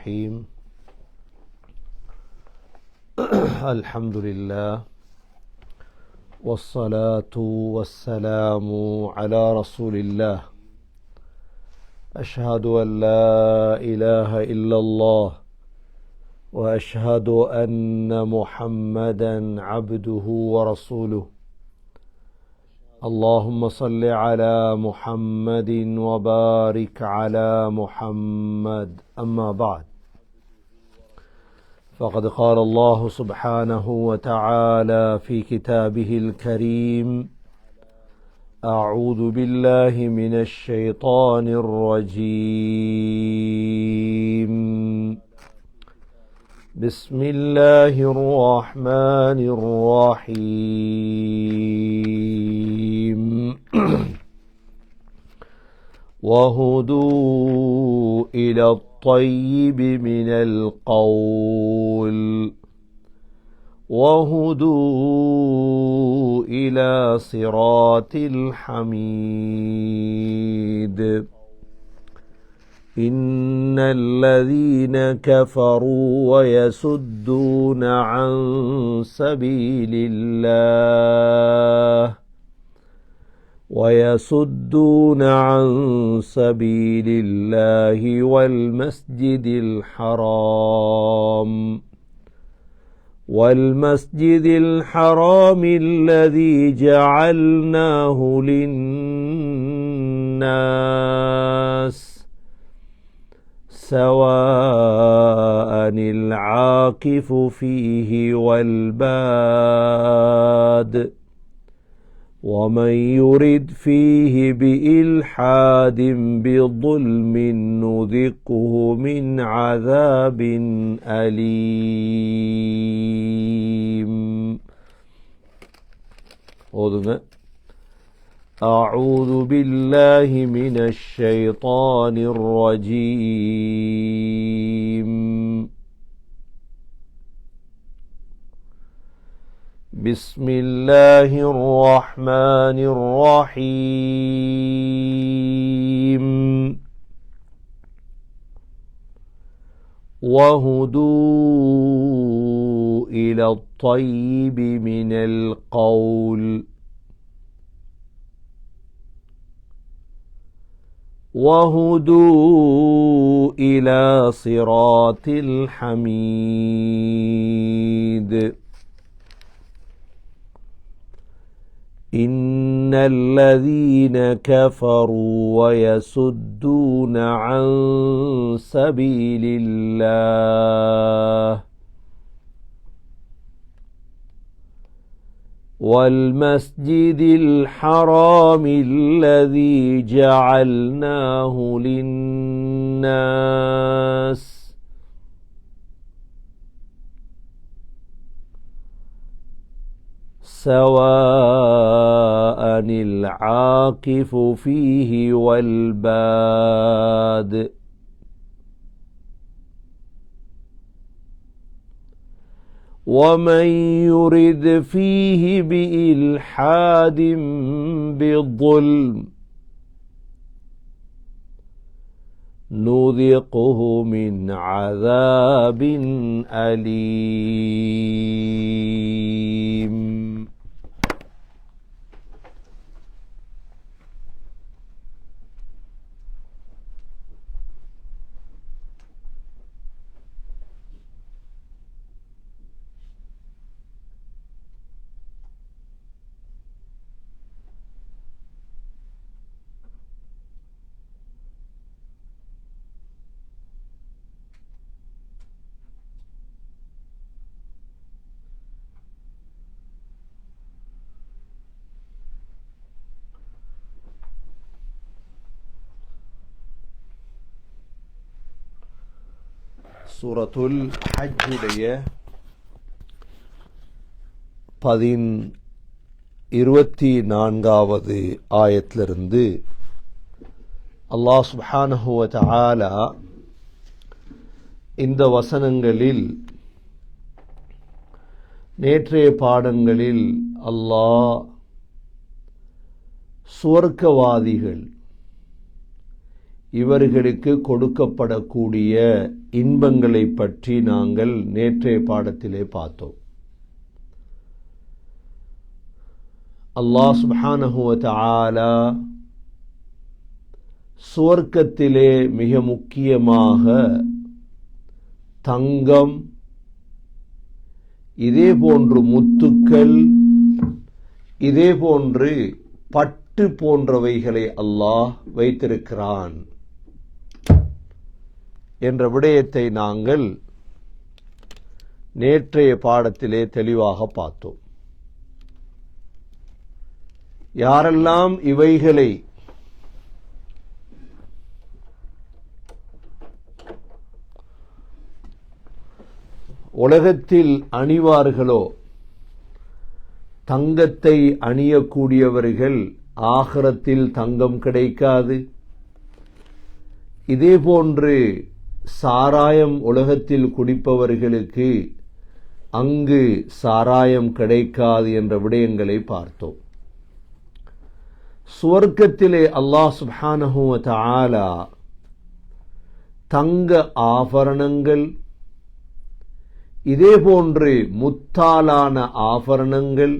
الرحيم الحمد لله والصلاة والسلام على رسول الله أشهد أن لا إله إلا الله وأشهد أن محمدا عبده ورسوله اللهم صل على محمد وبارك على محمد أما بعد فقد قال الله سبحانه وتعالى في كتابه الكريم أعوذ بالله من الشيطان الرجيم بسم الله الرحمن الرحيم وهدوا إلى الطيب من القول وهدوا إلى صراط الحميد إن الذين كفروا ويصدون عن سبيل الله والمسجد الحرام الذي جعلناه للناس سواء العاكف فيه والباد ومن يرد فيه بإلحاد بظلم نذقه من عذاب أليم. أعوذ بالله من الشيطان الرجيم. بسم الله الرحمن الرحيم. وهدوا إلى الطيب من القول وهدوا إلى صراط الحميد إن الذين كفروا ويصدون عن سبيل الله والمسجد الحرام الذي جعلناه للناس سواء العاكف فيه والباد ومن يرد فيه بإلحاد بظلم نذقه من عذاب أليم. சூரத்துல் ஹஜ்ஜுடைய 24வது ஆயத்திலிருந்து அல்லாஹ் சுப்ஹானஹு வ தஆலா இந்த வசனங்களில் நேற்றைய பாடங்களில் அல்லாஹ் சுவர்க்கவாதிகள் இவர்களுக்கு கொடுக்கப்படக்கூடிய இன்பங்களை பற்றி நாங்கள் நேற்றைய பாடத்திலே பார்த்தோம். அல்லாஹ் சுப்ஹானஹு வ தஆலா சுவர்க்கத்திலே மிக முக்கியமாக தங்கம், இதே போன்று முத்துக்கள், இதே போன்று பட்டு போன்றவைகளை அல்லாஹ் வைத்திருக்கிறான் என்ற விடயத்தை நாங்கள் நேற்றைய பாடத்திலே தெளிவாக பார்த்தோம். யாரெல்லாம் இவைகளை உலகத்தில் அணிவார்களோ, தங்கத்தை அணியக்கூடியவர்கள் ஆகிரத்தில் தங்கம் கிடைக்காது. இதே போன்று சாராயம் உலகத்தில் குடிப்பவர்களுக்கு அங்கு சாராயம் கிடைக்காது என்ற விடயங்களை பார்த்தோம். சுவர்க்கத்திலே அல்லாஹ் சுப்ஹானஹு வ தஆலா தங்க ஆபரணங்கள், இதே போன்று முத்தாலான ஆபரணங்கள்,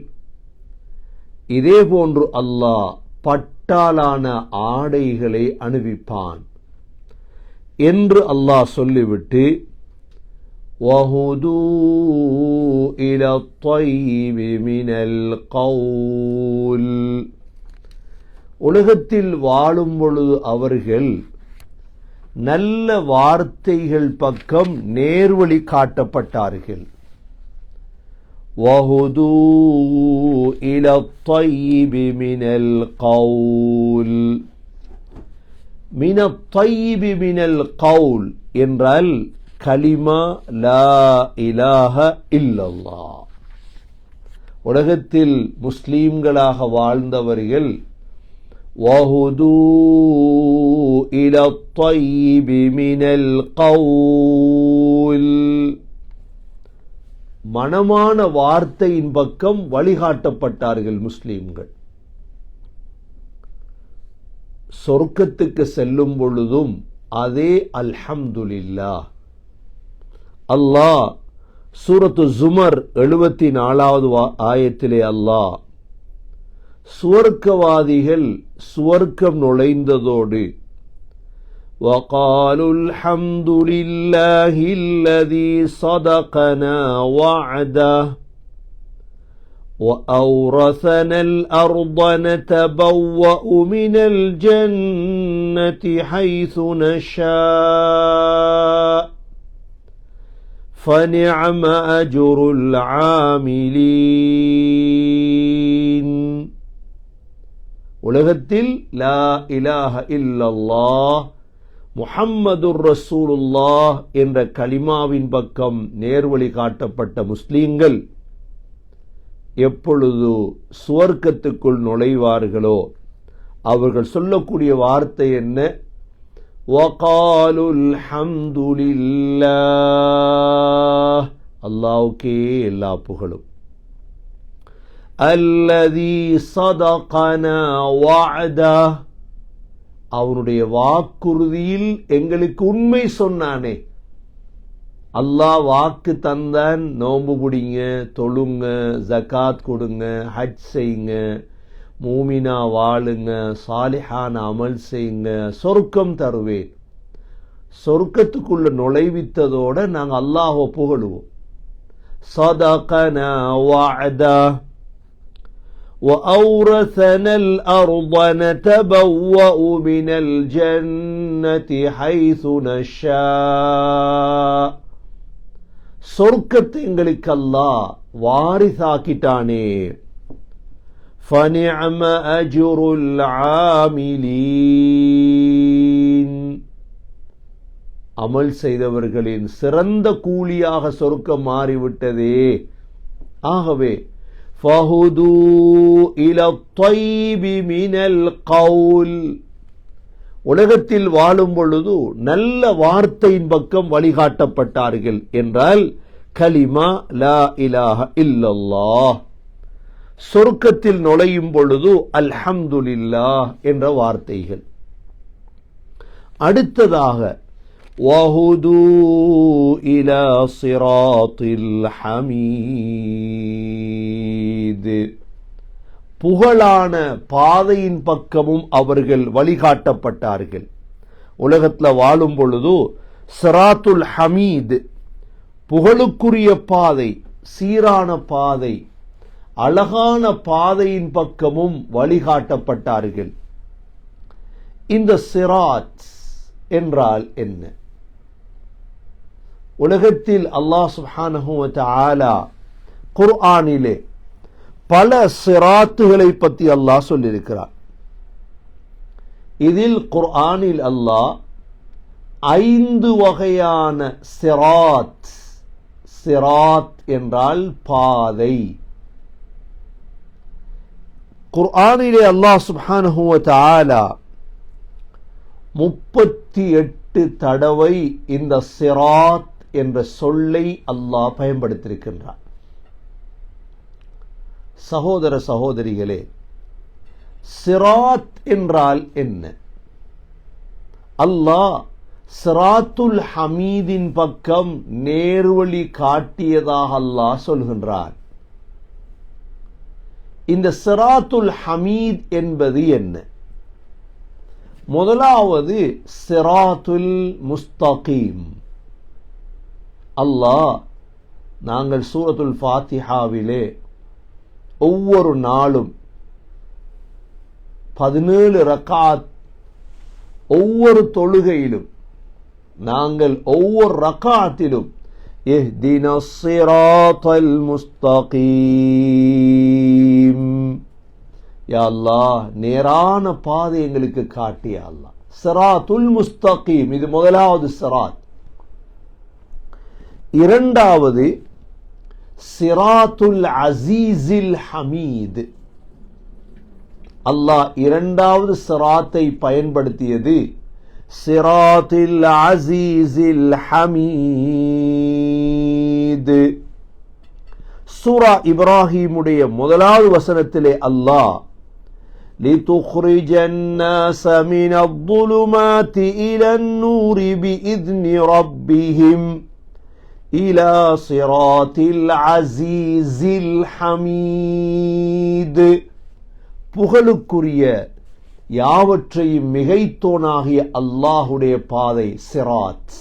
இதே போன்று அல்லாஹ் பட்டாலான ஆடைகளை அணிவிப்பான் என்று அல்லாஹ் சொல்லிவிட்டு வஹுது இலா த்வைபி மினல் கௌல், உலகத்தில் வாழும் பொழுது அவர்கள் நல்ல வார்த்தைகள் பக்கம் நேர்வழி காட்டப்பட்டார்கள். வஹுது இலா த்வைபி மினல் கௌல், மினத் த்வைபி மினல் கௌல் என்றால் கலிமா லா இலாஹ இல்லல்லாஹ். உலகத்தில் முஸ்லீம்களாக வாழ்ந்தவர்கள் வஹுது இலா த்வைபி மினல் கௌல், மனமான வார்த்தையின் பக்கம் வழிகாட்டப்பட்டார்கள் முஸ்லீம்கள். சொர்க்கத்துக்கு செல்லும் பொழுதும் அதே அல்ஹம்துலில்லாஹ். அல்லாஹ் சூரத்து ஜுமர் 74வது ஆயத்திலே அல்லாஹ் சுவர்க்கவாதிகள் சுவர்க்கம் நுழைந்ததோடு وقالوا الحمد لله الذي صدقنا وعده وأورثنا الأرض نتبوأ من الجنة حيث نشاء فنعم أجر العاملين. உலகத்தில் லா இலாஹ இல்லல்லாஹ் முஹம்மதுர் ரசூலுல்லாஹ் என்ற கலிமாவின் பக்கம் நேர்வழி காட்டப்பட்ட முஸ்லீம்கள் எப்பொழுது சுவர்க்கத்துக்குள் நுழைவார்களோ அவர்கள் சொல்லக்கூடிய வார்த்தை என்ன? வகாலுல் ஹம்துலில்லாஹ், அல்லாஹ்வுக்கே எல்லா புகழும். அல்லதி சதகனா வஅதா, அவனுடைய வாக்குறுதியில் எங்களுக்கு உண்மை சொன்னானே. அல்லாஹ் வாக்கு தந்தான், நோன்பு பிடிங்க, தொழுங்க, ஜகாத் கொடுங்க, ஹஜ் செய்யுங்க, மூமினா வாழுங்க, சாலிஹான அமல் செய்யுங்க, சொர்க்கம் தருவேன். சொர்க்கத்துக்குள்ள நுழைவித்ததோட நாங்கள் அல்லாஹ்வை புகழுவோம். சதகனா வஅதா وأورثنا الأرض نتبوأ من الجنة حيث نشاء, சொர்க்கத்தை எங்களுக்கு அல்லாஹ் வாரிசாக்கிட்டானே. فنعم أجر العاملين, அமல் செய்தவர்களின் சிறந்த கூலியாக சொர்க்கம் மாறிவிட்டதே. ஆகவே ஃபஹுது இலா த்வைபி மினல் கௌல், உலகத்தில் வாழும் பொழுது நல்ல வார்த்தையின் பக்கம் வழிகாட்டப்பட்டார்கள் என்றால் கலிமா லா இலாஹ இல்லல்லாஹ். சொர்க்கத்தில் நுழையும் பொழுது அல்ஹம்துலில்லாஹ் என்ற வார்த்தைகள். அடுத்ததாக வஹுது இலா சிராத்தில் ஹமீத், புகழான பாதையின் பக்கமும் அவர்கள் வழிகாட்டப்பட்டார்கள். உலகத்தில் வாழும் பொழுது சிராத்துல் ஹமீத், புகழுக்குரிய பாதை, சீரான பாதை, அழகான பாதையின் பக்கமும் வழிகாட்டப்பட்டார்கள். இந்த சிராத் என்றால் என்ன? உலகத்தில் அல்லாஹ் சுப்ஹானஹு வ தஆலா குர்ஆனிலே பல சிராத்துகளை பற்றி அல்லாஹ் சொல்லியிருக்கிறார். இதில் குர்ஆனில் அல்லாஹ் 5 வகையான சிராத், சிராத் என்றால் பாதை, குர்ஆனிலே அல்லாஹ் சுப்ஹானஹு வ தஆலா 38 தடவை இந்த சிராத் என்ற சொல்லை அல்லாஹ் பயன்படுத்தியிருக்கின்றார். சகோதர சகோதரிகளே, சிராத் என்றால் என்ன? அல்லாஹ் சிராத்துல் ஹமீதின் பக்கம் நேர்வழி காட்டியதாக அல்லாஹ் சொல்கின்றார். இந்த சிராத்துல் ஹமீத் என்பது என்ன? முதலாவது சிராத்துல் முஸ்தகீம். அல்லாஹ் நாங்கள் சூரத்துல் ஃபாத்திஹாவிலே ஒவ்வொரு நாளும் 17 ரக்காத், ஒவ்வொரு தொழுகையிலும் நாங்கள் ஒவ்வொரு ரக்காத்திலும் இஹ்தினஸ் ஸிராத்தல் முஸ்தகீம், யா அல்லாஹ் நேரான பாதை எங்களுக்கு காட்டி யா அல்லாஹ். சிராத்துல் முஸ்தகீம், இது முதலாவது சிராத். இரண்டாவது சிராத்துல் அசீஸில் ஹமீத். அல்லாஹ் இரண்டாவது சிராத்தை பயன்படுத்தியது சிராத்துல் அசீஸில் ஹமீத். சூரா இப்ராஹிமுடைய முதலாவது வசனத்திலே அல்லாஹ் لِتُخْرِجَ النَّاسَ مِنَ الظُّلُمَاتِ إِلَى النُّورِ بِإِذْنِ رَبِّهِمْ إِلَى صِرَاطِ الْعَزِيزِ الْحَمِيدِ. புகழுக்குரிய யாவற்றையும் மிகைத்தோனாகிய அல்லாஹுடைய பாதை சிராத்.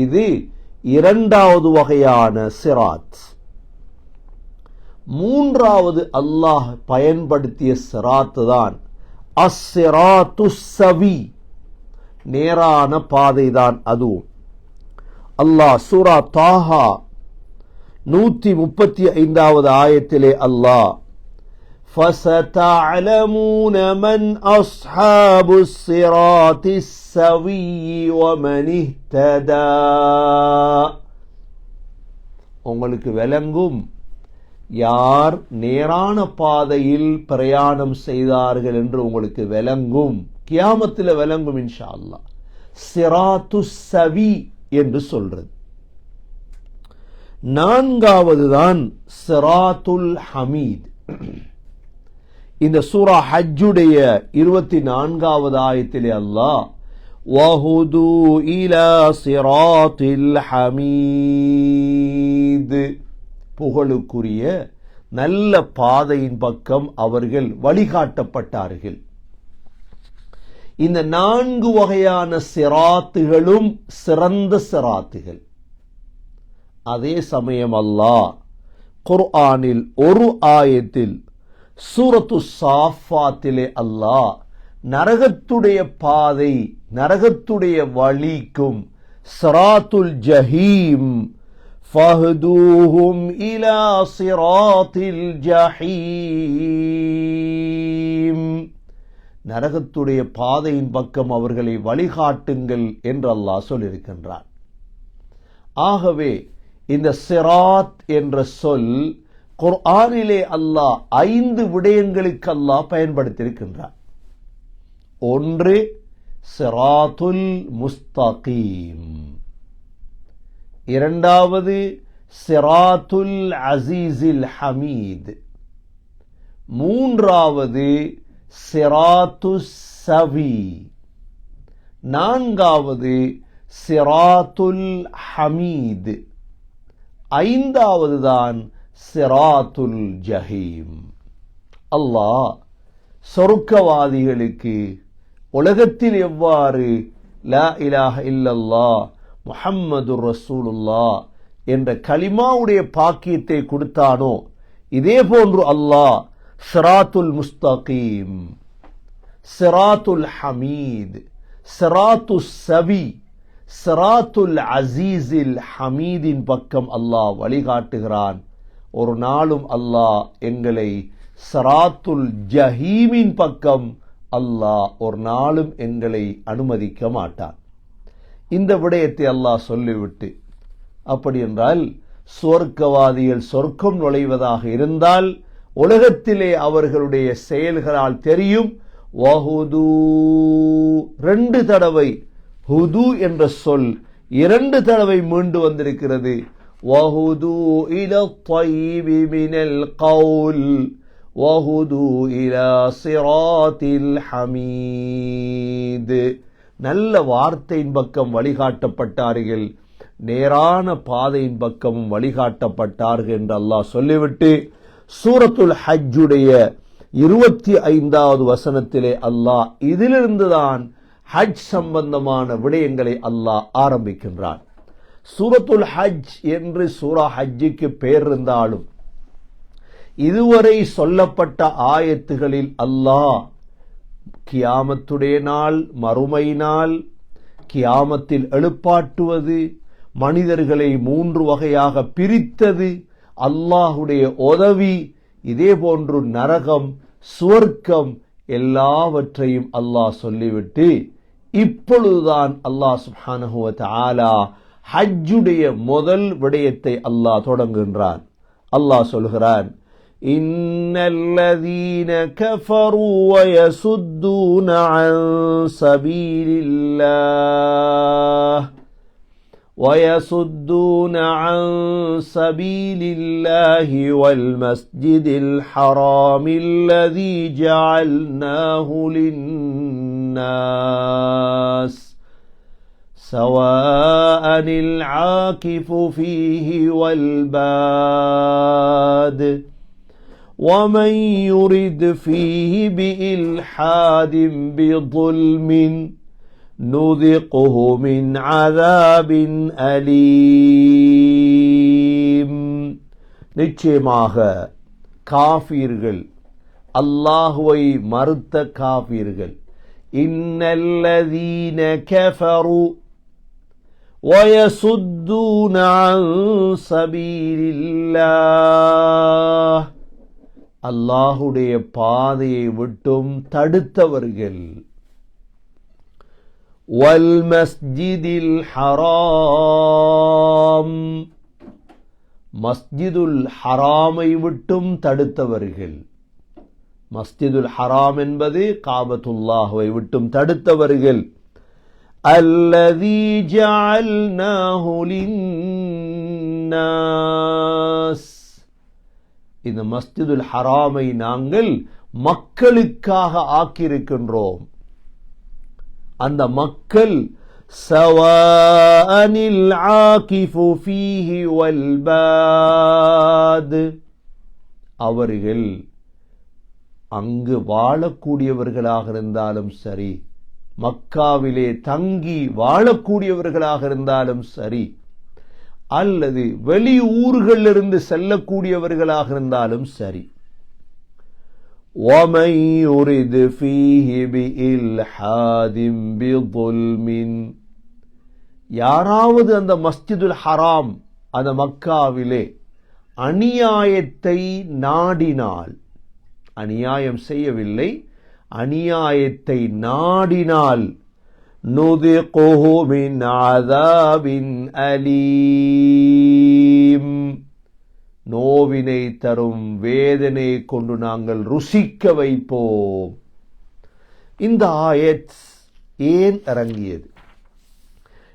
இது இரண்டாவது வகையான சிராத். மூன்றாவது அல்லாஹ் பயன்படுத்திய சிராத் தான் அஸ்ஸிராத்து ஸவி, நேரான பாதைதான் அதுவும். அல்லாஹ் சூரா தாஹா 135வது ஆயத்திலே அல்லாஹ் فَسَتَعْلَمُونَ مَنْ أَصْحَابُ الصِّرَاطِ السَّوِيِّ وَمَنِ اهْتَدَى. உங்களுக்கு விளங்கும் யார் நேரான பாதையில் பிரயாணம் செய்தார்கள் என்று உங்களுக்கு விளங்கும், கியாமத்தில் விளங்கும் இன்ஷா அல்லாஹ். சிராத்து ஸவி என்று சொல்றது. நான்காவது தான் சிராத்துல் ஹமீத். இந்த சூரா ஹஜ்ஜுடைய 24வது ஆயத்திலே அல்லாஹ் வஹுது இலா சிராத்தில் ஹமீத், புகழுக்குரிய நல்ல பாதையின் பக்கம் அவர்கள் வழிகாட்டப்பட்டார்கள். இந்த 4 வகையான சிராத்துகளும் சிறந்த சிராத்துகள். அதே சமயம் அல்லாஹ் குர்ஆனில் ஒரு ஆயத்தில் சூரத்து சாஃபாத்திலே அல்லாஹ் நரகத்துடைய பாதை, நரகத்துடைய வழிக்கும் சிராத்துல் ஜஹீம் ஃபஹ்தூஹும் இலா சிராத்தில் ஜஹீம், நரகத்துடைய பாதையின் பக்கம் அவர்களை வழிகாட்டுங்கள் என்று அல்லாஹ் சொல்லியிருக்கின்றார். ஆகவே இந்த சிராத் என்ற சொல் குர்ஆனிலே அல்லாஹ் 5 விடயங்களுக்கு அல்லாஹ் பயன்படுத்தியிருக்கின்றார். ஒன்று சிராத்துல் முஸ்தகீம், இரண்டாவது சிராத்துல் அசீஸில் ஹமீத், மூன்றாவது சிராத்து ஸவி, நான்காவது சிராத்துல் ஹமீத், ஐந்தாவது தான் சிராத்துல் ஜஹீம். அல்லாஹ் சொர்க்கவாதிகளுக்கு உலகத்தில் எவ்வாறு லா இலாஹ இல்லல்லாஹ் முஹம்மதுர் ரசூலுல்லாஹ் என்ற கலிமாவுடைய பாக்கியத்தை கொடுத்தானோ இதே போன்று அல்லாஹ் சிராத்துல் முஸ்தகீம், சிராத்துல் ஹமீத், சிராத்துல் சவி, சிராத்துல் அசீஸில் ஹமீதின் பக்கம் அல்லாஹ் வழிகாட்டுகிறான். ஒரு நாளும் அல்லாஹ் எங்களை சிராத்துல் ஜஹீமின் பக்கம் அல்லாஹ் ஒரு நாளும் எங்களை அனுமதிக்க மாட்டான். இந்த விடயத்தை அல்லாஹ் சொல்லிவிட்டு, அப்படி என்றால் சொர்க்கவாதிகள் சொர்க்கம் நுழைவதாக இருந்தால் உலகத்திலே அவர்களுடைய செயல்களால் தெரியும். வஹுது, 2 தடவை ஹுது என்ற சொல் 2 தடவை மீண்டு வந்திருக்கிறது. வஹுது இலா த்வைபி மினல் கவுல் வஹுது இலா சிராத்தில் ஹமீத். நல்ல வார்த்தையின் பக்கம் வழிகாட்டப்பட்டார்கள், நேரான பாதையின் பக்கமும் வழிகாட்டப்பட்டார்கள் என்று அல்லாஹ் சொல்லிவிட்டு சூரத்துல் ஹஜ்ஜுடைய 25வது வசனத்திலே அல்லாஹ் இதிலிருந்துதான் ஹஜ் சம்பந்தமான விடயங்களை அல்லாஹ் ஆரம்பிக்கின்றான். சூரத்துல் ஹஜ் என்று சூரா ஹஜ்ஜுக்கு பெயர் இருந்தாலும் இதுவரை சொல்லப்பட்ட ஆயத்துகளில் அல்லாஹ் கியாமத்துடைய நாள், மறுமை நாள், கியாமத்தில் எழுப்பாட்டுவது, மனிதர்களை 3 வகையாக பிரித்தது, அல்லாஹுடைய உதவி, இதே போன்று நரகம், சுவர்க்கம் எல்லாவற்றையும் அல்லாஹ் சொல்லிவிட்டு இப்பொழுதுதான் அல்லாஹ் சுப்ஹானஹு வ தஆலா ஹஜ்ஜுடைய முதல் விடயத்தை அல்லாஹ் தொடங்குகின்றான். அல்லாஹ் சொல்கிறான், இன்னல்லதீன கஃபரு வ யசுத்தூன அன் சபீலில்லாஹ் وَيَصُدُّونَ عَن سَبِيلِ اللَّهِ وَالْمَسْجِدِ الْحَرَامِ الَّذِي جَعَلْنَاهُ لِلنَّاسِ سَوَاءً الْعَاكِفُ فِيهِ وَالْبَادِ وَمَنْ يُرِدْ فِيهِ بِإِلْحَادٍ بِظُلْمٍ نُذِقْهُ مِنْ عَذَابٍ أَلِيمٍ. நிச்சயமாக காஃபிர்கள், அல்லாஹுவை மறுத்த காஃபிர்கள், இன்னல்லதீன கஃபரு வயசுத்தூன அன் சபீலில்லாஹ், அல்லாஹுடைய பாதையை விட்டும் தடுத்தவர்கள், வல்மஸ்ஜிதில் ஹராம், மஸ்ஜிதுல் ஹராமை விட்டும் தடுத்தவர்கள். மஸ்ஜிதுல் ஹராம் என்பது காபத்துல்லாஹ்வை விட்டும் தடுத்தவர்கள். அல்லதீ ஜஅல்நாஹு லின்னாஸ், இந்த மஸ்ஜிதுல் ஹராமை நாங்கள் மக்களுக்காக ஆக்கியிருக்கின்றோம். அந்த மக்கள் சவாஅனில் ஆகிஃபு ஃபீஹி வல்பாத், அவர்கள் அங்கு வாழக்கூடியவர்களாக இருந்தாலும் சரி, மக்காவிலே தங்கி வாழக்கூடியவர்களாக இருந்தாலும் சரி, அல்லது வெளி ஊர்களிலிருந்து செல்லக்கூடியவர்களாக இருந்தாலும் சரி. وَمَنْ يُرِدْ فِيهِ بِإِلْحَادٍ بِظُلْمٍ, யாராவது அந்த மஸ்ஜிதுல் ஹராம், அந்த மக்காவிலே அநியாயத்தை நாடினால், அநியாயம் செய்யவில்லை, அநியாயத்தை நாடினால், நுதிகுஹு மின் அஸாபின் அலீம், நோவினை தரும் வேதனை கொண்டு நாங்கள் ருசிக்க வைப்போம். இந்த ஆயத் ஏன் இறங்கியது?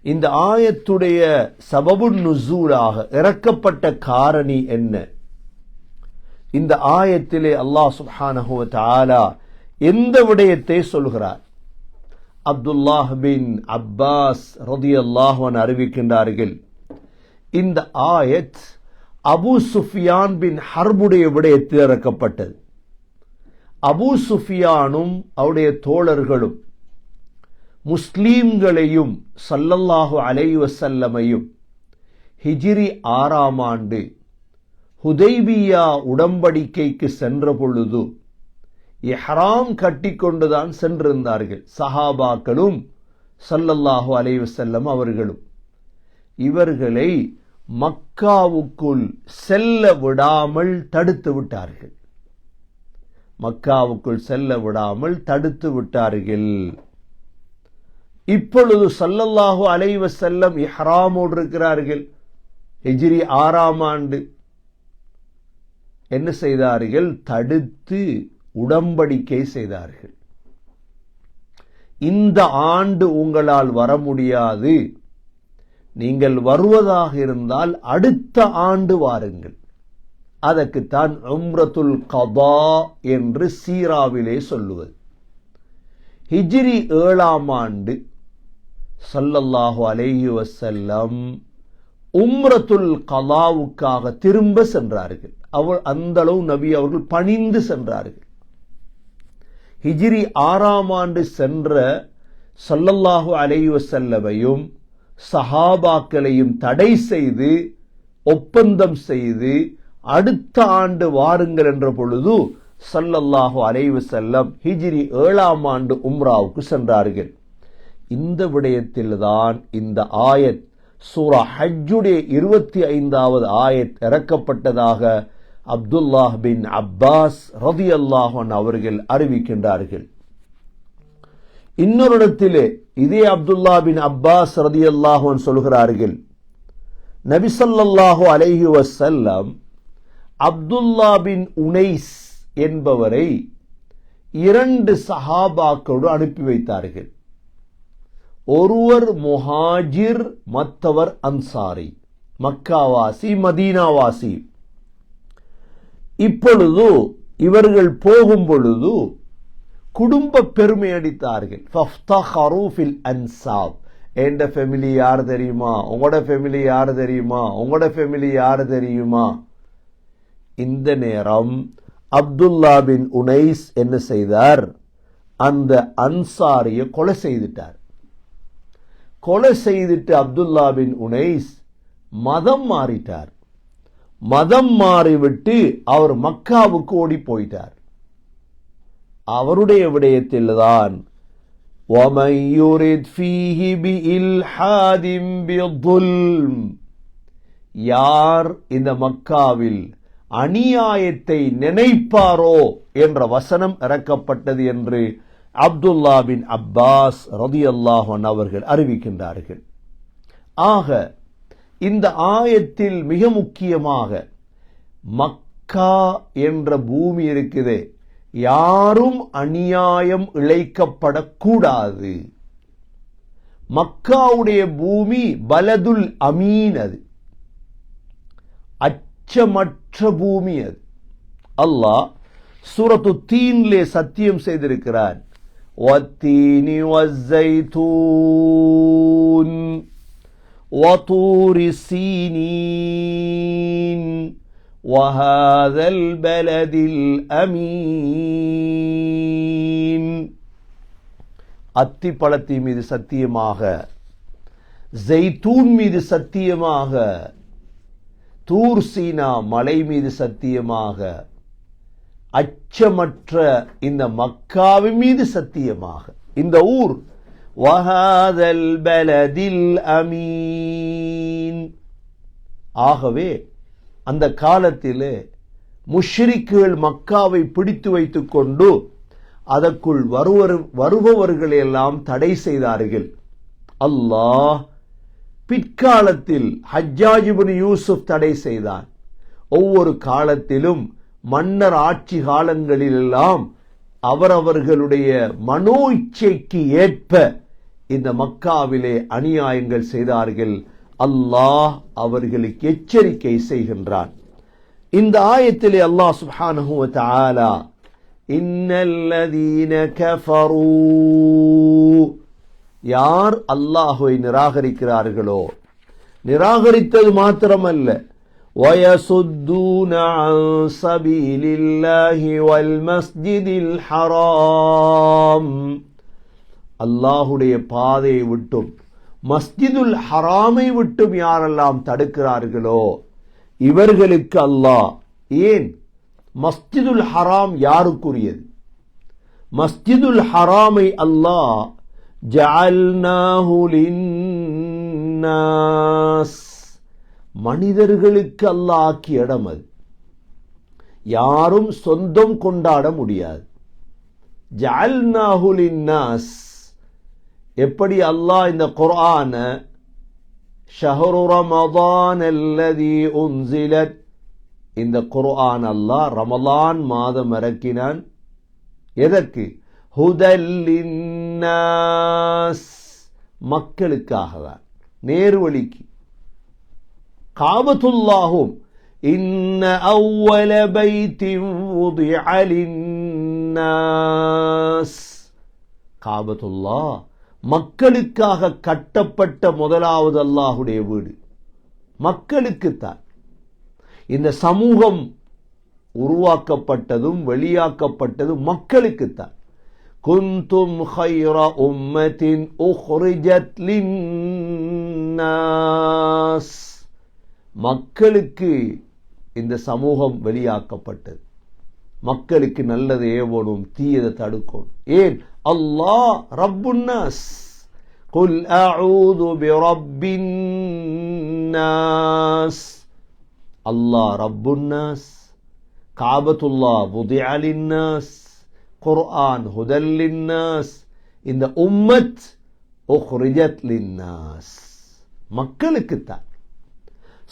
இந்த ஆயத்துடைய சபபுன் நுசூலாக இறக்கப்பட்ட காரணி என்ன? இந்த ஆயத்திலே அல்லாஹ் சுப்ஹானஹு வ தஆலா எந்த விடயத்தை சொல்கிறார்? அப்துல்லாஹ் பின் அப்பாஸ் ரலியல்லாஹு அன்ஹு அறிவிக்கின்றார்கள், இந்த ஆயத் அபூ சுஃபியான் பின் ஹர்புடைய விடயத்தில் இறக்கப்பட்டது. அபூ சுஃபியானும் அவருடைய தோழர்களும் முஸ்லீம்களையும் ஸல்லல்லாஹு அலைஹி வஸல்லமையும் ஹிஜ்ரி 6ஆம் ஆண்டு ஹுதைபியா உடன்படிக்கைக்கு சென்ற பொழுது இஹ்ராம் கட்டிக்கொண்டுதான் சென்றிருந்தார்கள். சஹாபாக்களும் ஸல்லல்லாஹு அலைஹி வஸல்லம் அவர்களும் இவர்களை மக்காவுக்குள் செல்ல விடாமல் தடுத்து விட்டார்கள். மக்காவுக்குள் செல்ல விடாமல் தடுத்து விட்டார்கள். இப்பொழுது ஸல்லல்லாஹு அலைஹி வஸல்லம் இஹ்ராமோடு இருக்கிறார்கள். ஹிஜ்ரி 6ஆம் ஆண்டு என்ன செய்தார்கள்? தடுத்து உடன்படிக்கை செய்தார்கள். இந்த ஆண்டு உங்களால் வர முடியாது, நீங்கள் வருவதாக இருந்தால் அடுத்த ஆண்டு வாருங்கள். அதற்குத்தான் உம்ரத்துல் கதா என்று சீராவிலே சொல்லுவது. ஹிஜ்ரி 7ஆம் ஆண்டு ஸல்லல்லாஹு அலைஹி வஸல்லம் உம்ரத்துல் கதாவுக்காக திரும்ப சென்றார்கள். அந்த அளவு நபி அவர்கள் பணிந்து சென்றார்கள். ஹிஜ்ரி 6ஆம் ஆண்டு சென்ற ஸல்லல்லாஹு அலைஹி வஸல்லமையும் சஹாபாக்களையும் தடை செய்து ஒப்பந்தம் செய்து அடுத்த ஆண்டு வாருங்கள் என்ற பொழுது ஸல்லல்லாஹு அலைஹி வஸல்லம் ஹிஜ்ரி 7ஆம் ஆண்டு உம்ராவுக்கு சென்றார்கள். இந்த விடயத்தில்தான் இந்த ஆயத் சூரா ஹஜ்ஜுடைய 25வது ஆயத் இறக்கப்பட்டதாக அப்துல்லாஹ் பின் அப்பாஸ் ரலியல்லாஹு அன்ஹு அவர்கள் அறிவிக்கின்றார்கள். இன்னொரு இடத்திலே இதே அப்துல்லா பின் அப்பாஸ் ரலியல்லாஹு அன்ஹு சொல்கிறார்கள், நபி ஸல்லல்லாஹு அலைஹி வஸல்லம் அப்துல்லா பின் உனைஸ் என்பவரை 2 சஹாபாக்களோடு அனுப்பி வைத்தார்கள். ஒருவர் முஹாஜிர், மற்றவர் அன்சாரி, மக்காவாசி மதீனாவாசி. இப்பொழுது இவர்கள் போகும் பொழுது குடும்ப பெருமை அடித்தார்கள். ஃபஃப்தஹரு ஃபில் அன்சாப். என்ற ஃபேமிலி யார் தெரியுமா, உங்களோட ஃபேமிலி யார் தெரியுமா, உங்களோட ஃபேமிலி யார் தெரியுமா. இந்த நேரம் அப்துல்லா பின் உனைஸ் என்ன செய்தார்? அந்த அன்சாரியை கொலை செய்துட்டார். கொலை செய்துட்டு அப்துல்லா பின் உனைஸ் மதம் மாறிட்டார். மதம் மாறிவிட்டு அவர் மக்காவுக்கு ஓடி போயிட்டார். அவருடைய விடயத்தில்தான் وَمَنْ يُرِدْ فِيهِ بِإِلْحَادٍ بِظُلْمٍ, யார் இந்த மக்காவில் அநியாயத்தை நினைப்பாரோ என்ற வசனம் இறக்கப்பட்டது என்று அப்துல்லா பின் அப்பாஸ் ரலியல்லாஹு அன்ஹு அவர்கள் அறிவிக்கின்றார்கள். ஆக இந்த ஆயத்தில் மிக முக்கியமாக மக்கா என்ற பூமி இருக்குதே, யாரும் அநியாயம் இழைக்கப்படக்கூடாது. மக்காவுடைய பூமி பலதுல் அமீன், அது அச்சமற்ற பூமி. அது அல்லாஹ் சூரத்து தீன்லே சத்தியம் செய்திருக்கிறார். வத்தீனி வஸ்ஸைத்தூன் வதூரி சீனீன் வஹாதல் பலதில் அமீன். அத்தி பழத்தின் மீது சத்தியமாக, ஜெய்தூன் மீது சத்தியமாக, தூர் சீனா மலை மீது சத்தியமாக, அச்சமற்ற இந்த மக்காவின் மீது சத்தியமாக, இந்த ஊர் வஹாதல் பலதில் அமீன். ஆகவே அந்த காலத்திலே முஷ்ரிக்குகள் மக்காவை பிடித்து வைத்துக் கொண்டு அதற்குள் வருபவர்களை எல்லாம் தடை செய்தார்கள். அல்லாஹ் பிற்காலத்தில் ஹஜ்ஜாஜ் இப்னு யூசுப் தடை செய்தான். ஒவ்வொரு காலத்திலும் மன்னர் ஆட்சி காலங்களிலெல்லாம் அவரவர்களுடைய மனோ இச்சைக்கு ஏற்ப இந்த மக்காவிலே அநியாயங்கள் செய்தார்கள். அல்லாஹ் அவர்களுக்கு எச்சரிக்கை செய்கின்றான். இந்த ஆயத்திலே அல்லாஹ் சுப்ஹானஹு வ தஆலா இன்னல்லதீன கஃபரூ யார் அல்லாஹ்வை நிராகரிக்கிறார்களோ, நிராகரித்தது மாத்திரமல்ல, وَيَصُدُّونَ عَن سَبِيلِ اللَّهِ وَالْمَسْجِدِ الْحَرَامِ அல்லாஹுடைய பாதையை விட்டும் மஸ்ஜிதுல் ஹராமை விட்டும் யாரெல்லாம் தடுக்கிறார்களோ இவர்களுக்கு அல்லாஹ், ஏன் மஸ்ஜிதுல் ஹராம் யாருக்குரியது? மஸ்ஜிதுல் ஹராமை அல்லாஹ் ஜஅல்நாஹு லின்னாஸ், மனிதர்களுக்கு அல்லாஹ் ஆக்கிய இடம் அது. யாரும் சொந்தம் கொண்டாட முடியாது. ஜஅல்நாஹு லின்னாஸ், எப்படி அல்லாஹ் இந்த குர்ஆன ஷஹ்ரு ரமதான் அல்லதி உன்சிலத், இந்த குர்ஆன் அல்லாஹ் ரமலான் மாதம் இறக்கினான். எதற்கு? ஹுதல் லின்னாஸ், மக்களுக்காக தான், நேர்வழிக்கு. காபத்துல்லாஹும் இன்ன அவ்வல பைத்தின் வுதிஅ லின்னாஸ், காபத்துல்லாஹ் மக்களுக்காக கட்டப்பட்ட முதலாவது அல்லாஹுடைய வீடு, மக்களுக்குத்தான். இந்த சமூகம் உருவாக்கப்பட்டதும் வெளியாக்கப்பட்டதும் மக்களுக்குத்தான். குந்தும் خير أمة أخرجت للناس, மக்களுக்கு இந்த சமூகம் வெளியாக்கப்பட்டது. மக்களுக்கு நல்லதை ஏவணும், தீயதை தடுக்கணும். ஏன்? அல்லாஹ் ரப்புன் நாஸ். குல் அஊது பிரப்பின் நாஸ், அல்லாஹ் ரப்புன் நாஸ். காபத்துல்லாஹ் வுதிஅ லின்னாஸ், குர்ஆன் ஹுதல் லின்னாஸ். இந்த உம்மத் உக்ரிஜத் லின்னாஸ், மக்களுக்குத்தான்.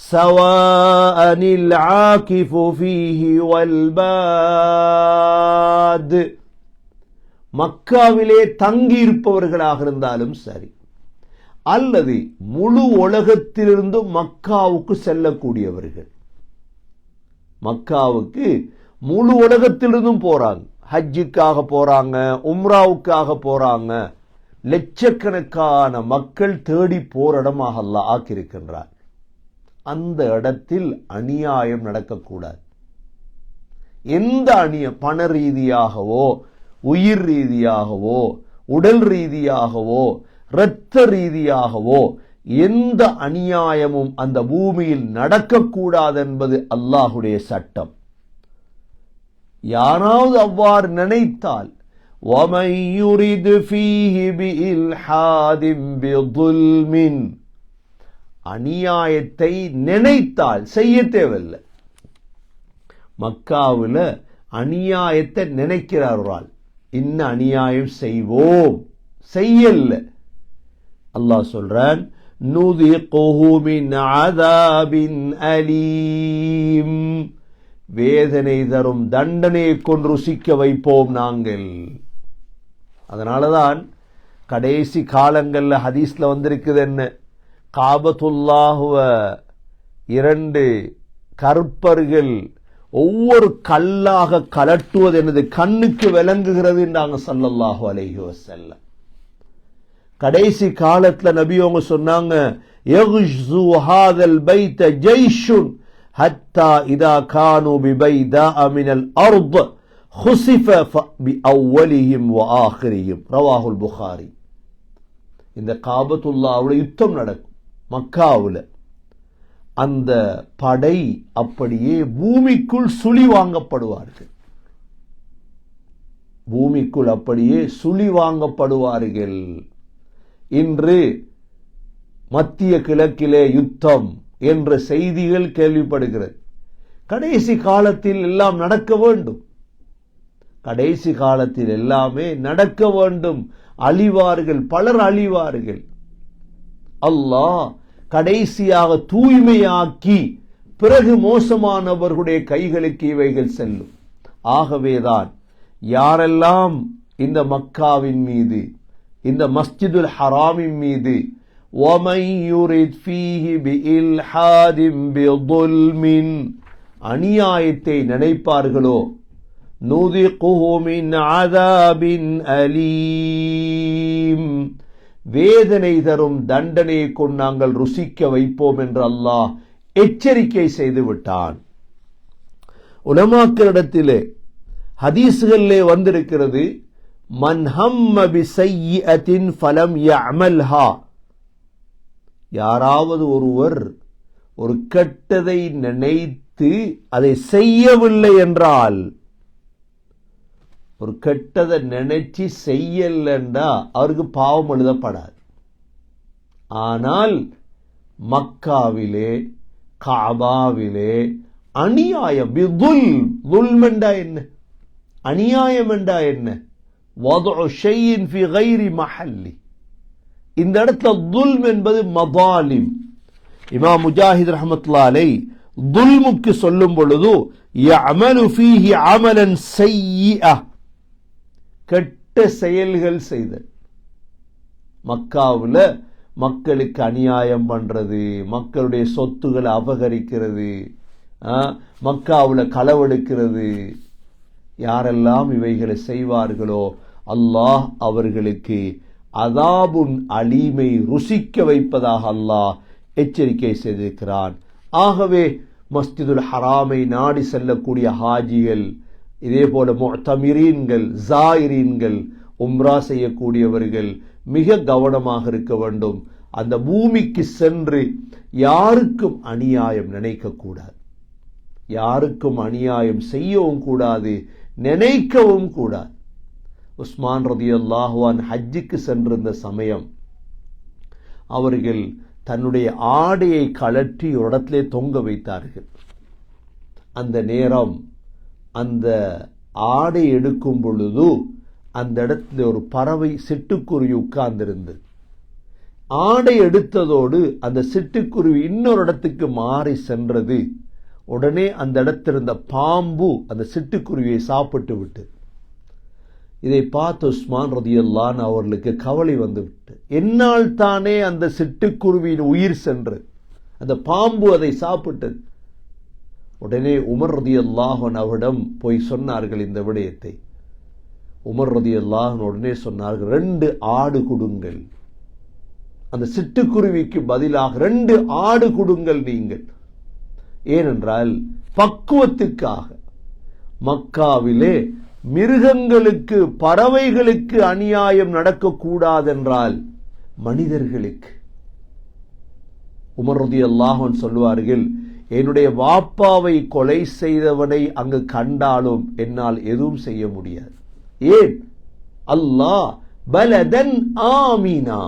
சவாஅனில் ஆகிஃபு ஃபீஹி வல் பாத், மக்காவிலே தங்கியிருப்பவர்களாக இருந்தாலும் சரி, அல்லது முழு உலகத்திலிருந்து மக்காவுக்கு செல்லக்கூடியவர்கள். மக்காவுக்கு முழு உலகத்திலிருந்தும் போறாங்க, ஹஜ்ஜுக்காக போறாங்க, உம்ராவுக்காக போறாங்க. லட்சக்கணக்கான மக்கள் தேடி போற இடமாக அல்லாஹ் ஆக்கியிருக்கின்றார். அந்த இடத்தில் அநியாயம் நடக்கக்கூடாது. எந்த பண ரீதியாகவோ, உயிர் ரீதியாகவோ, உடல் ரீதியாகவோ, இரத்த ரீதியாகவோ எந்த அநியாயமும் அந்த பூமியில் நடக்கக்கூடாது என்பது அல்லாஹுடைய சட்டம். யாராவது அவ்வாறு நினைத்தால், وَمَنْ يُرِدْ فِيهِ بِإِلْحَادٍ بِظُلْمٍ, அநியாயத்தை நினைத்தால், செய்ய தேவையில்லை. மக்காவில் அநியாயத்தை நினைக்கிறார்கள், இன்ன அநியாயம் செய்வோம், செய்யல. அல்லாஹ் சொல்றான், நுதிகுஹு மின் அஸாபின் அலீம், வேதனை தரும் தண்டனையை கொண்டு ருசிக்க வைப்போம் நாங்கள். அதனாலதான் கடைசி காலங்கள்ல ஹதீஸ்ல வந்திருக்குது என்ன, காபத்துல்லாஹுவ 2 கற்பர்கள் ஒவ்வொரு கல்லாக கலட்டுவது எனது கண்ணுக்கு விளங்குகிறது என்றாங்க ஸல்லல்லாஹு அலைஹி வஸல்லம். கடைசி காலத்துல நபி அவங்க சொன்னாங்க, யக்ஸு ஹாதல் பைத ஜைஷுன் ஹத்தா இதா கானு பிபைதா மினல் அர்த் خسف بأولهم وآخرهم ரவாஹுல் புகாரி. இந்த காபத்துல்லாஹ்வுடைய யுத்தம் நடக்கும் மக்காவுல. அந்த படை அப்படியே பூமிக்குள் சுழி வாங்கப்படுவார்கள், பூமிக்குள் அப்படியே சுழி வாங்கப்படுவார்கள். இன்று மத்திய கிழக்கிலே யுத்தம் என்ற செய்திகள் கேள்விப்படுகிறது. கடைசி காலத்தில் எல்லாம் நடக்க வேண்டும், கடைசி காலத்தில் எல்லாமே நடக்க வேண்டும். அழிவார்கள், பலர் அழிவார்கள். அல்லாஹ் கடைசியாக தூய்மையாக்கி பிறகு மோசமானவர்களுடைய கைகளுக்கு இவைகள் செல்லும். ஆகவேதான் யாரெல்லாம் இந்த மக்காவின் மீது, இந்த மஸ்ஜிதுல் ஹராமின் மீது وَمَنْ يُرِدْ فِيهِ بِإِلْحَادٍ بِظُلْمٍ அநியாயத்தை நினைப்பார்களோ, நுதிகுஹு மின் அஸாபின் அலீம், வேதனை தரும் தண்டனையை கொண்டு நாங்கள் ருசிக்க வைப்போம் என்று அல்லாஹ் எச்சரிக்கை செய்து விட்டான். உலமாக்களிடத்திலே ஹதீஸ்களிலே வந்திருக்கிறது, மன் ஹம்ம பிஸய்யிஅத்தின் ஃபலம் யஅமல்ஹா, யாராவது ஒருவர் ஒரு கெட்டதை நினைத்து அதை செய்யவில்லை என்றால், ஒரு கெட்டதை நினைச்சு செய்யலண்டா அவருக்கு பாவம் எழுதப்படாது. ஆனால் மக்காவிலே காபாவிலே அநியாயம், துல்மெண்டா என்ன, அநியாயம் என்றா என்ன, வதுஉ ஷைஇன் ஃபி கைரி மஹல்லி, இந்த இடத்துல துல்ம் என்பது மதாலிம். இமாம் முஜாஹித் ரஹ்மத்துல்லாஹி அலைஹி துல்முக்கு சொல்லும் பொழுது யஅமலு ஃபீஹி அமலன் ஸய்யிஅ, கெட்ட செயல்கள் செய்தல். மக்காவில் மக்களுக்கு அநியாயம் பண்றது, மக்களுடைய சொத்துக்களை அபகரிக்கிறது, மக்காவில் களவெடுக்கிறது, யாரெல்லாம் இவைகளை செய்வார்களோ அல்லாஹ் அவர்களுக்கு அதாபுன் அலீமை ருசிக்க வைப்பதாக அல்லாஹ் எச்சரிக்கை செய்திருக்கிறான். ஆகவே மஸ்ஜிதுல் ஹராமை நாடி செல்லக்கூடிய ஹாஜிகள், இதே போல முஅ்தமிரீன்கள், ஜாயிரீன்கள், உம்ரா செய்யக்கூடியவர்கள் மிக கவனமாக இருக்க வேண்டும். அந்த பூமிக்கு சென்று யாருக்கும் அநியாயம் நினைக்கக்கூடாது, யாருக்கும் அநியாயம் செய்யவும் கூடாது, நினைக்கவும் கூடாது. உஸ்மான் ரலியல்லாஹு அன்ஹு ஹஜ்ஜுக்கு சென்றிருந்த சமயம் அவர்கள் தன்னுடைய ஆடையை கழற்றி ஒரு இடத்திலே தொங்க வைத்தார்கள். அந்த நேரம் அந்த ஆடை எடுக்கும் பொழுது அந்த இடத்துல ஒரு பறவை சிட்டுக்குருவி உட்கார்ந்திருந்தது. ஆடை எடுத்ததோடு அந்த சிட்டுக்குருவி இன்னொரு இடத்துக்கு மாறி சென்றது. உடனே அந்த இடத்திலிருந்த பாம்பு அந்த சிட்டுக்குருவியை சாப்பிட்டு விட்டு, இதை பார்த்து உஸ்மான் ரலியல்லாஹு அன்ஹு அவர்களுக்கு கவலை வந்துவிட்டு, என்னால் தானே அந்த சிட்டுக்குருவியின் உயிர் சென்று அந்த பாம்பு அதை சாப்பிட்டது. உடனே உமர் ரலியல்லாஹு அன்ஹு அவரிடம் போய் சொன்னார்கள் இந்த விடயத்தை. உமர் ரலியல்லாஹு அன்ஹு உடனே சொன்னார்கள், 2 ஆடு கொடுங்கள், அந்த சிட்டுக்குருவிக்கு பதிலாக 2 ஆடு கொடுங்கள் நீங்கள். ஏனென்றால் பக்குவத்துக்காக மக்காவிலே மிருகங்களுக்கு, பறவைகளுக்கு அநியாயம் நடக்கக்கூடாதென்றால் மனிதர்களுக்கு. உமர் ரலியல்லாஹு அன்ஹு சொல்வார்கள், என்னுடைய வாப்பாவை கொலை செய்தவனை அங்கு கண்டாலும் என்னால் எதுவும் செய்ய முடியாது. ஏன்? அல்லாஹ் பலதன் ஆமினா,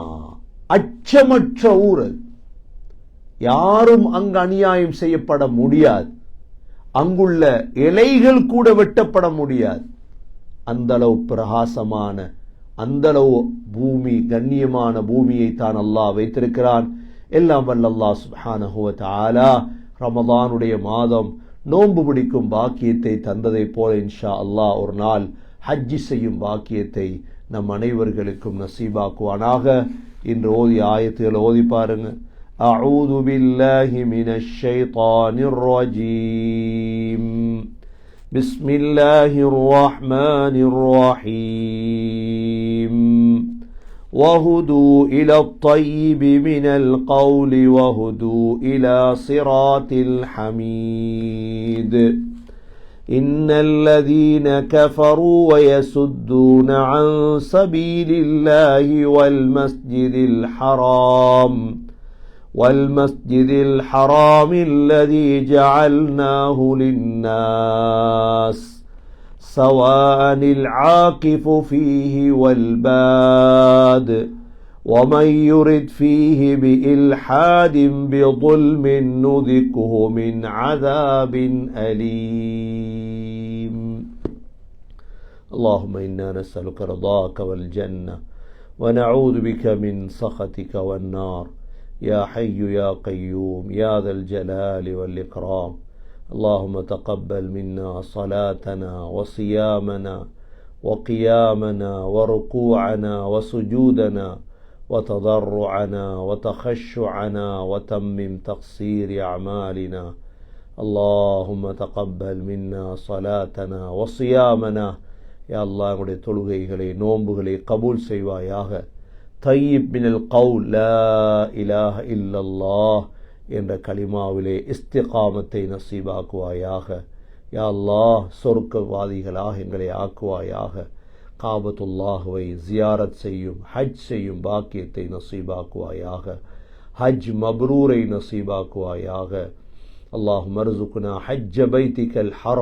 அச்சமற்ற ஊர், யாரும் அங்கு அநியாயம் செய்யப்பட முடியாது, அங்குள்ள இலைகள் கூட வெட்டப்பட முடியாது. அந்த அளவு பிரகாசமான, அந்த அளவு பூமி, கண்ணியமான பூமியை தான் அல்லாஹ் வைத்திருக்கிறான். எல்லாம் வல்ல அல்லாஹ் சுப்ஹானஹு வ தஆலா ரமதானுடைய மாதம் நோன்பு பிடிக்கும் பாக்கியத்தை தந்ததை போல இன்ஷா அல்லாஹ் ஒரு நாள் ஹஜ்ஜி செய்யும் பாக்கியத்தை நம் அனைவர்களுக்கும் நசீபாக்குவானாக. இன்று ஓதிய ஆயத்துகளை ஓதி பாருங்க. அஊது பில்லாஹி மினஷ் ஷைத்தானிர் ரஜீம். பிஸ்மில்லாஹிர் ரஹ்மானிர் ரஹீம். وهدوا إلى الطيب من القول وهدوا إلى صراط الحميد. إن الذين كفروا ويسدون عن سبيل الله والمسجد الحرام الذي جعلناه للناس سواء العاكف فيه والباد ومن يرد فيه بإلحاد بظلم نذقه من عذاب أليم. اللهم إنا نسألك رضاك والجنة ونعوذ بك من سخطك والنار يا حي يا قيوم يا ذا الجلال والإكرام. اللهم تقبل منا صلاتنا وصيامنا وقيامنا وركوعنا وسجودنا وتضرعنا وتخشعنا وتمم تقصير أعمالنا. اللهم تقبل منا صلاتنا وصيامنا. يا الله எங்களுடைய தொழுகைகளை நோன்புகளை கபூல் செய்வாயாக. தய்யிப் மினல் கவுல் லா இலாஹ இல்லல்லாஹ் என்ற கலிமாவிலே இஸ்திகாமத்தை நசீபாக்குவாயாக. யா அல்லாஹ், சொர்க்கவாதிகளாக எங்களை ஆக்குவாயாக. காபத்துல்லாஹுவை ஜியாரத் செய்யும் ஹஜ் செய்யும் பாக்கியத்தை நசீபாக்குவாயாக. ஹஜ் மப்ரூரை நசீபாக்குவாயாக. அல்லாஹும்ம அர்சுக்னா ஹஜ்ஜ பைத்திகல் ஹரம்